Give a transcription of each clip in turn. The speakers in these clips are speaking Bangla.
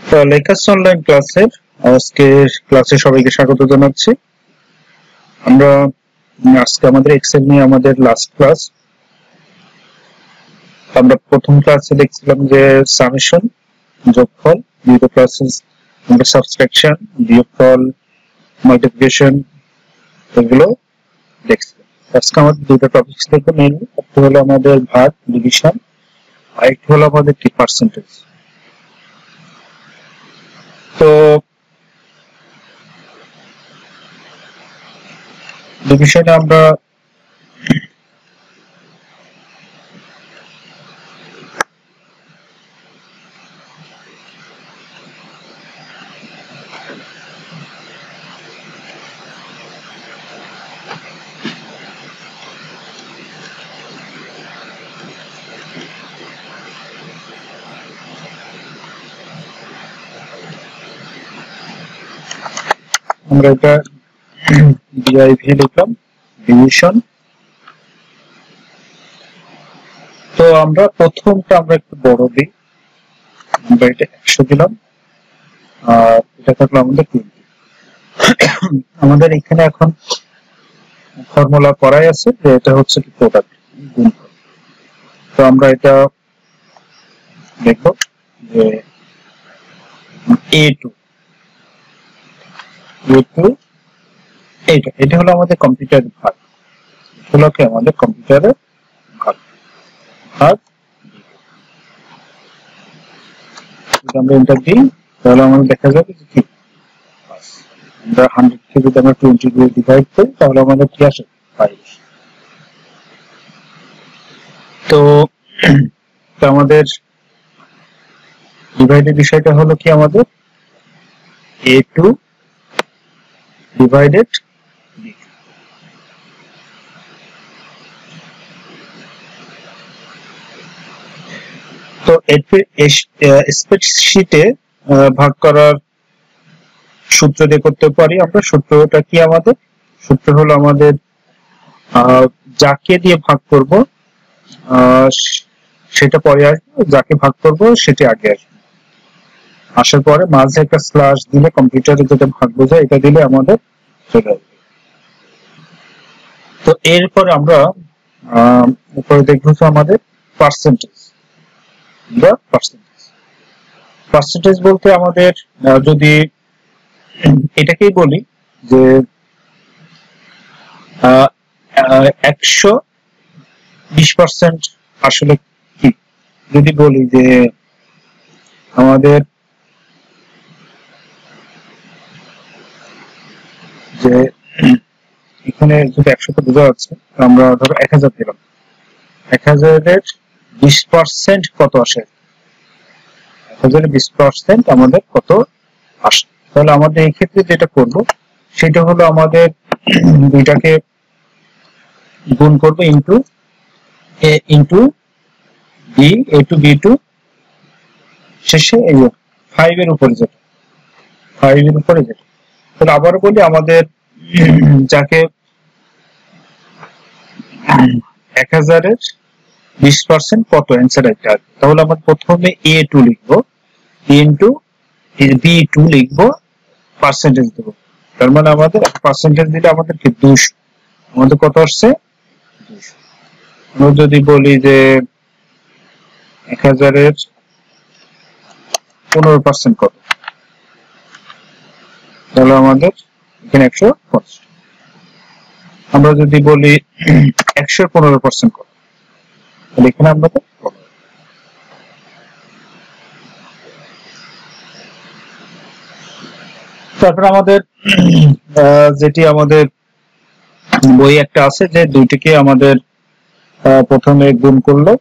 তো লেখাস অনলাইন ক্লাসের আজকের ক্লাসে সবাইকে স্বাগত জানাচ্ছি। আমরা আজকে আমাদের এক্সেল নিয়ে আমাদের লাস্ট ক্লাস। আমরা প্রথম ক্লাসে দেখছিলাম যে সামেশন, যোগফল, দ্বিতীয় ক্লাসে আমরা সাবট্রাকশন, বিয়োগফল, মাল্টিপ্লিকেশন এগুলো দেখছিলাম। আজকে আমাদের দুটো টপিকস দেখবো মেইনলি। একটা হলো আমাদের ভাগ, ডিভিশন, আর একটা হলো আমাদের কি পার্সেন্টেজ। তো ডিভিশনে আমরা এটা ডিআইভি লিখলাম, ডিভিশন। তো আমরা প্রথমটা আমরা একটু বড় দিই, আমরা এটা 100 দিলাম, আর এটা থাকলো আমাদের 20। আমাদের এখানে এখন ফর্মুলা করাই আছে যে এটা হচ্ছে কি প্রোডাক্ট গুণফল। তো আমরা এটা দেখো যে A2 এটা হলো আমাদের কম্পিউটারের ভাগ, হলো কি আমাদের কম্পিউটারের ভাগ ভাগ যদি আমরা এন্টার দিই তাহলে আমাদের দেখা যাবে যে কি আমরা 100 কে যদি আমরা 20 দিয়ে ডিভাইড করি তাহলে আমাদের কি আসে 5। তো আমাদের ডিভাইডের বিষয়টা হলো কি আমাদের A2 ডিভাইডেড B2। তো স্প্রেডশিটে ভাগ করার সূত্র দিয়ে করতে পারি আমরা। সূত্রটা কি আমাদের? সূত্র হলো আমাদের যাকে দিয়ে ভাগ করব সেটা পরে আসবে, যাকে ভাগ করব সেটা আগে আসবে। আসার পরে মাঝে একটা স্ল্যাশ দিলে কম্পিউটারে যেটা ভাগ বোঝায় এটা দিলে আমাদের চলে আসবে। তো এরপরে আমরা উপরে দেখবো আমাদের পার্সেন্টেজ। পার্সেন্টেজ বলতে আমাদের যদি এটাকেই বলি যে 120% আসলে কি, যদি বলি যে আমাদের যে এখানে যদি 100 বোঝা যাচ্ছে, আমরা ধরো 1000 দিলাম, 1000-এর 20% কত আসে? 1000-এর 20% আমাদের কত আসে? তাহলে আমাদের এই ক্ষেত্রে যেটা করব সেটা হলো আমাদের দুইটাকে গুণ করব into a into b, a2 b2 শেষে এই 5 এর উপরে যেটা, 5 এর উপরে যেটা। তাহলে আবার বলি আমাদের যাকে 1000-এর 20% কত অ্যান্সার এটা। তাহলে আমরা প্রথমে A2 লিখব ইনটু B2 লিখব, পার্সেন্টেজ দেব। তার মানে আমাদের পার্সেন্টেজ দিলে আমাদের কি 200, আমাদের কত আসছে 200। আমরা যদি বলি যে 1000-এর 15% কত, তাহলে আমাদের এখানে 150। আমরা যদি বলি 100-এর 15% কত, তাহলে এখানে আমাদের তারপর আমাদের যেটি আমাদের বই একটা আছে যে দুইটিকে আমাদের প্রথমে গুণ করলো,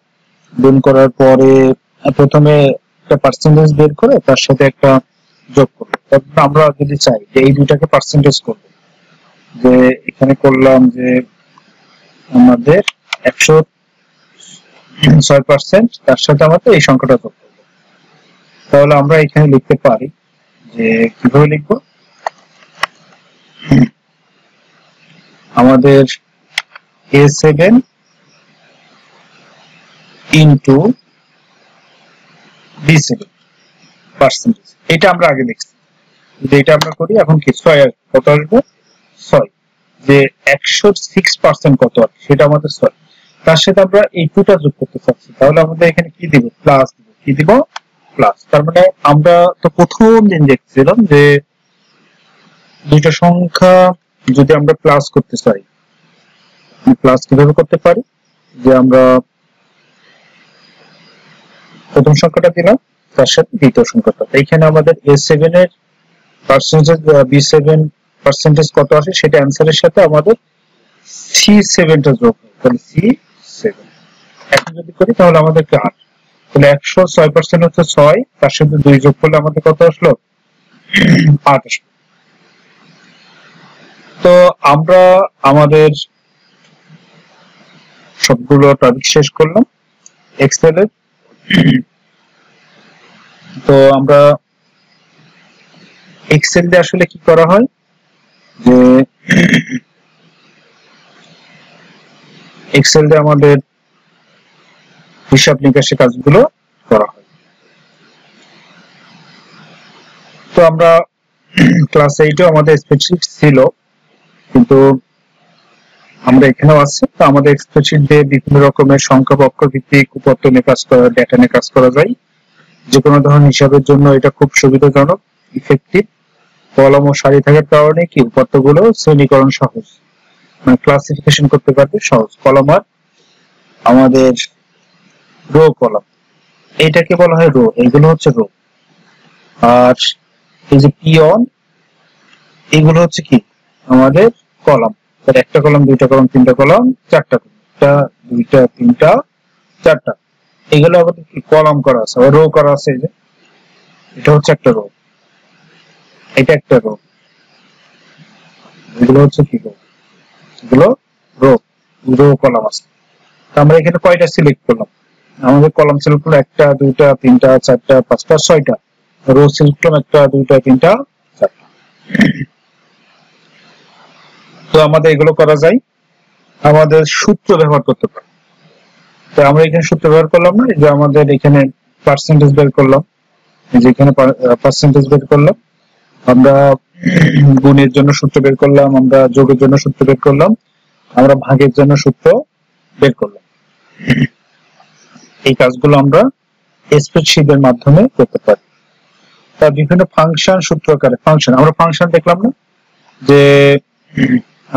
গুণ করার পরে প্রথমে একটা পার্সেন্টেজ বের করে তার সাথে একটা যোগ করলো। তারপর আমরা যদি চাই যে এই দুইটাকে পার্সেন্টেজ করবো, যে এখানে করলাম যে আমাদের 106%, তার সাথে আমাদের এই সংখ্যাটা যোগ করবো। তাহলে আমরা এখানে লিখতে পারি যে কিভাবে লিখবো, আমাদের A7 ইন্টু B7 পার্সেন্টেজ। এটা আমরা আগে দেখছি, যদি এটা আমরা করি এখন কি 6 কত আসবে 6, যে 106% কত আসবে সেটা আমাদের 6, তার সাথে আমরা এই দুটা যোগ করতে চাচ্ছি, তাহলে আমাদের এখানে কি দিব প্লাস দিব, কি দিব প্লাস। তার মানে আমরা তো প্রথম দিন দেখছিলাম যে দুইটা সংখ্যা যদি আমরা প্লাস করতে চাই, প্লাস কিভাবে করতে পারি, যে আমরা প্রথম সংখ্যাটা দিলাম তার সাথে দ্বিতীয় সংখ্যাটা, এইখানে আমাদের A7 এর পার্সেন্টেজ B7 পার্সেন্টেজ কত আসে সেটা অ্যান্সারের সাথে আমাদের C7 টা যোগ হয়, তাহলে C7 এখন যদি করি তাহলে আমাদের কি 8, তাহলে 106% হচ্ছে 6, তার সাথে 2 যোগ করলে আমাদের কত আসলো 8 আসলো। তো আমরা আমাদের সবগুলো টপিক শেষ করলাম এক্সেল এর। তো আমরা এক্সেল দিয়ে আসলে কি করা হয়, যে এক্সেল দিয়ে আমাদের হিসাব নিকাশের কাজগুলো করা হয়। তো আমরা ক্লাস 8 এ আমাদের স্প্রেডশিট ছিল, কিন্তু আমরা এখানেও আছে। তো আমাদের স্প্রেডশিট দিয়ে বিভিন্ন রকমের সংখ্যা পক্ষ ভিত্তিক উপাত্ত নিয়ে কাজ করা, ডেটা নিয়ে কাজ করা যায়। যে কোনো ধরনের হিসাবের জন্য এটা খুব সুবিধাজনক, ইফেক্টিভ। কলম ও সারি থাকার কারণে কি উপাত্তগুলো শ্রেণীকরণ সহজ, মানে ক্লাসিফিকেশন করতে পারবে সহজ। কলম আর আমাদের রো কলম, এইটাকে বলা হয় রো, এইগুলো হচ্ছে রো। আর এই যে পিয়ন, এইগুলো হচ্ছে কি আমাদের কলাম। তার একটা কলাম, দুইটা কলাম, তিনটা কলাম, চারটা কলাম, একটা দুইটা তিনটা চারটা, এগুলো আবার কি কলাম করা আছে, রো করা আছে। এই যে এটা হচ্ছে একটা রো, এটা একটা রো, এগুলো হচ্ছে কি রো, এগুলো রো, রো কলাম আছে। আমরা এখানে কয়টা সিলেক্ট করলাম, আমাদের কলাম সিলেক্ট করলাম একটা দুইটা তিনটা চারটা পাঁচটা ছয়টা, রো সিলেক্ট করলাম একটা দুইটা তিনটা চারটা। তো আমাদের এগুলো করা যায়, আমাদের সূত্র ব্যবহার করতে পারি। তো আমরা এখানে সূত্র ব্যবহার করলাম না, যে আমাদের এখানে পার্সেন্টেজ বের করলাম, যেখানে পার্সেন্টেজ বের করলাম, আমরা গুণের জন্য সূত্র বের করলাম, আমরা যোগের জন্য সূত্র বের করলাম, আমরা ভাগের জন্য সূত্র বের করলাম। এই কাজগুলো আমরা স্প্রেডশিটের মাধ্যমে করতে পারি। তার বিভিন্ন ফাংশন সূত্র আকারে, ফাংশন আমরা ফাংশন দেখলাম না, যে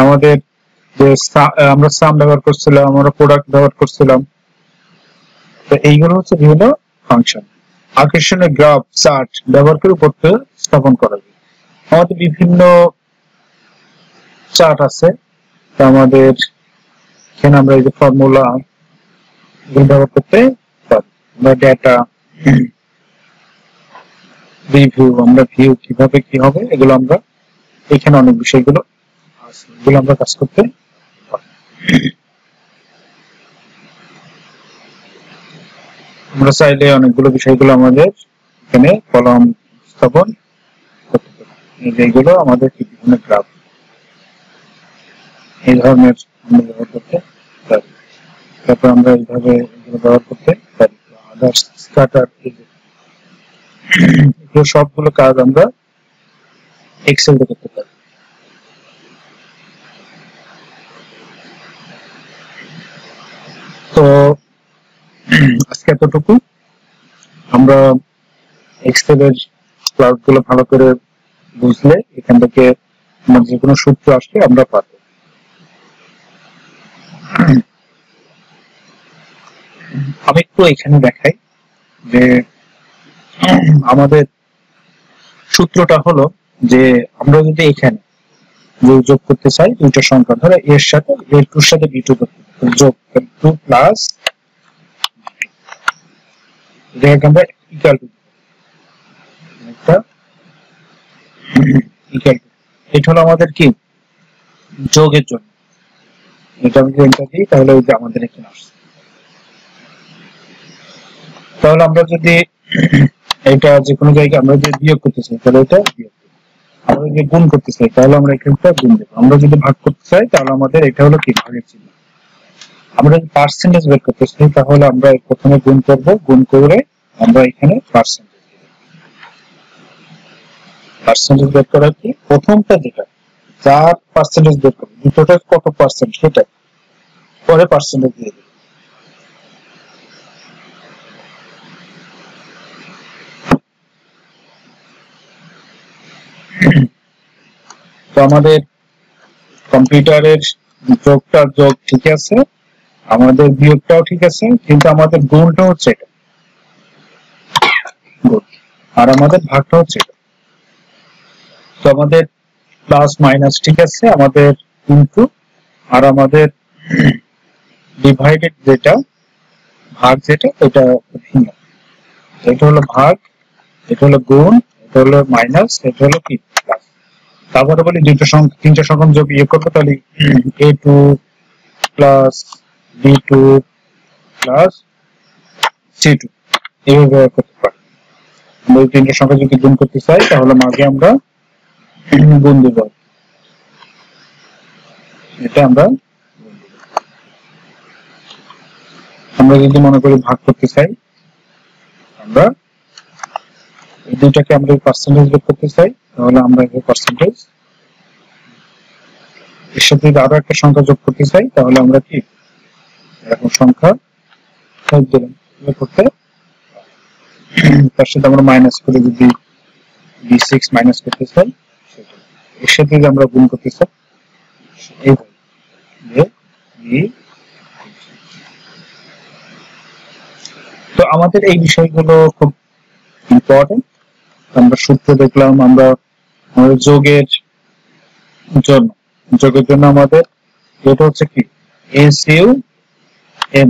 আমাদের যে আমরা সাম ব্যবহার করছিলাম, আমরা প্রোডাক্ট ব্যবহার করছিলাম। তো এইগুলো হচ্ছে বিভিন্ন ফাংশন। আকর্ষণীয় গ্রাফ চার্ট ব্যবহার করে উপরে স্থাপন করা যায়। আমাদের বিভিন্ন চার্ট আছে, আমাদের এখানে আমরা এই যে ফর্মুলা ব্যবহার করতে পারি, আমরা ডেটা রিভিউ, আমরা ভিউ কিভাবে কি হবে এগুলো আমরা এখানে অনেক বিষয়গুলো আছে, এগুলো আমরা কাজ করতে পারি। আমরা চাইলে অনেকগুলো বিষয়গুলো আমাদের এখানে কলাম স্থাপন করতে পারি। এইগুলো আমাদের বিভিন্ন গ্রাফ, এই ধরনের আমরা ব্যবহার করতে পারি। তারপর আমরা এইভাবে এগুলো ব্যবহার করতে পারি। আদার্স স্ক্যাটার, এগুলো সবগুলো কাজ আমরা এক্সেল দিয়ে করতে পারি। তো আজকে এতটুকু। আমরা এক্সেলের ক্লাসগুলো ভালো করে বুঝলে এখান থেকে আমার যে কোনো সূত্র আসলে আমরা পাবো। আমি একটু এখানে দেখাই যে আমাদের সূত্রটা হলো যে আমরা যদি এখানে যোগ করতে চাই দুইটা সংখ্যা, ধরো এর সাথে A2 এর সাথে B2 যোগ 2 প্লাস এটাকে আমরা ইকুয়াল টু, একটা ইকুয়াল টু, এটা হলো আমাদের কি যোগের জন্য। এটা আমি এন্টার দিই তাহলে ওই যে আমাদের এখানে আসছে। তাহলে আমরা যদি এটা যে কোনো জায়গায় আমরা যদি বিয়োগ করতে চাই তাহলে এটা বিয়োগ, আমরা যদি গুণ করতে চাই তাহলে আমরা এখানটা গুণ দেব, আমরা যদি ভাগ করতে চাই তাহলে আমাদের এটা হলো কি ভাগের চিহ্ন। আমরা যদি পার্সেন্টেজ বের করতে চাই তাহলে আমরা প্রথমে গুণ করব, গুণ করে আমরা এখানে পার্সেন্টেজ দেব। পার্সেন্টেজ বের করা কি প্রথমটা যেটা যার পার্সেন্টেজ বের করবে দুটোটা কত পার্সেন্ট সেটা পরে পার্সেন্টেজ দিয়ে দেবে। তো আমাদের কম্পিউটারের যোগটা যোগ ঠিক আছে, আমাদের বিয়োগটাও ঠিক আছে, কিন্তু আমাদের গুণটা হচ্ছে এটা গুণ, আর আমাদের ভাগটা হচ্ছে এটা। তো আমাদের প্লাস মাইনাস ঠিক আছে, আমাদের ইনটু আর আমাদের ডিভাইডেড যেটা ভাগ যেটা এটা ভিন্ন। এটা হলো ভাগ, এটা হলো গুণ, এটা হলো মাইনাস, এটা হলো কি প্লাস। তারপরে বলি দুটো সংখ্যা তিনটা সংখ্যা যোগ ইয়ে করবো তাহলে a2 plus b2 plus c2 এইভাবে ব্যবহার করতে পারি। আমরা এই তিনটা সংখ্যা যদি গুণ করতে চাই তাহলে মাঝে আমরা গুণ দেব, এটা আমরা আমরা যদি মনে করি ভাগ করতে চাই, আমরা এই দুইটাকে আমরা পার্সেন্টেজ বের করতে চাই তাহলে আমরা এই পার্সেন্টেজ এর সাথে যদি আরো একটা সংখ্যা যোগ করতে চাই তাহলে আমরা কি এরকম সংখ্যা যোগ দিলাম করতে, তার সাথে আমরা মাইনাস করে যদি b6 মাইনাস করতে চাই এর সাথে যদি আমরা গুণ করতে চাই এইভাবে যে b। তো আমাদের এই বিষয়গুলো খুব ইম্পর্টেন্ট। আমরা সূত্র দেখলাম, আমরা আমাদের যোগের জন্য আমাদের এটা হচ্ছে কি SUM,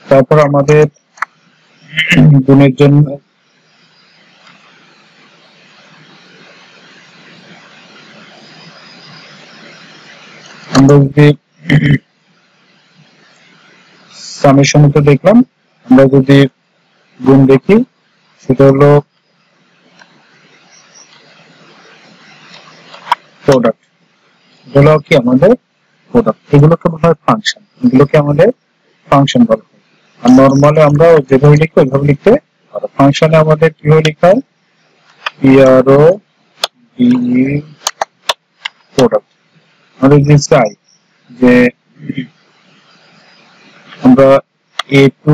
তারপর আমাদের গুণের জন্য আমরা যদি সামেশন তো দেখলাম, আমরা যদি গুণ দেখি সেটা হলো প্রোডাক্ট, এগুলো কি আমাদের প্রোডাক্ট, এগুলোকে বলা হয় ফাংশন, এগুলোকে আমাদের ফাংশন বলা হয়। আর নরমালি আমরা যেভাবে লিখবো ওইভাবে লিখতে, আর ফাংশনে আমাদের কিভাবে লিখা হয় PRODE প্রোডাক্ট। আমরা যদি চাই যে আমরা A2,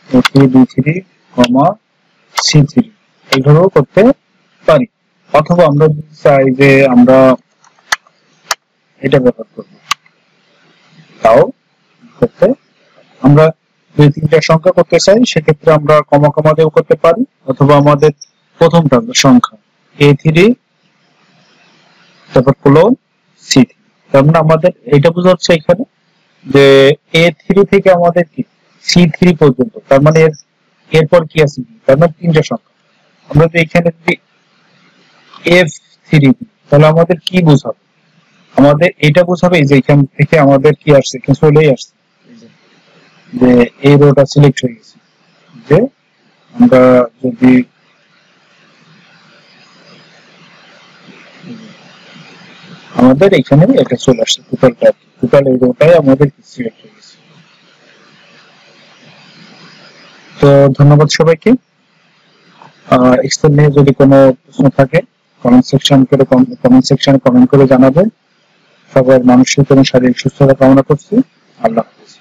A3, B3, C3 এইভাবেও করতে পারি, অথবা আমরা যদি চাই যে আমরা এটা ব্যবহার করব তাও করতে। আমরা দুই তিনটা সংখ্যা করতে চাই সেক্ষেত্রে আমরা কমা কমা দিয়েও করতে পারি, অথবা আমাদের প্রথমটা সংখ্যা A3 তারপর কোলন C3, তার মানে আমাদের এটা বোঝাচ্ছে এখানে যে A3 থেকে আমাদের কি C3 পর্যন্ত, তার মানে এরপর কি আছে তার মানে তিনটা সংখ্যা। আমরা তো এখানে যদি F3 তাহলে আমাদের কি বোঝাবে, আমাদের এটা বোঝাবে যে এখান থেকে আমাদের কি আসছে চলেই আসছে যে এই রোটা সিলেক্ট হয়ে গেছে, যে আমরা যদি আমাদের এখানে এটা চলে আসছে টোটাল এই রোটাই আমাদের সিলেক্ট হয়ে গেছে। তো ধন্যবাদ সবাইকে। এক্সেল নিয়ে যদি কোনো প্রশ্ন থাকে কমেন্ট সেকশনে কমেন্ট করে জানাবেন। সবার মানসিক এবং শারীরিক সুস্থতা কামনা করছি। আল্লাহ হাফেজ।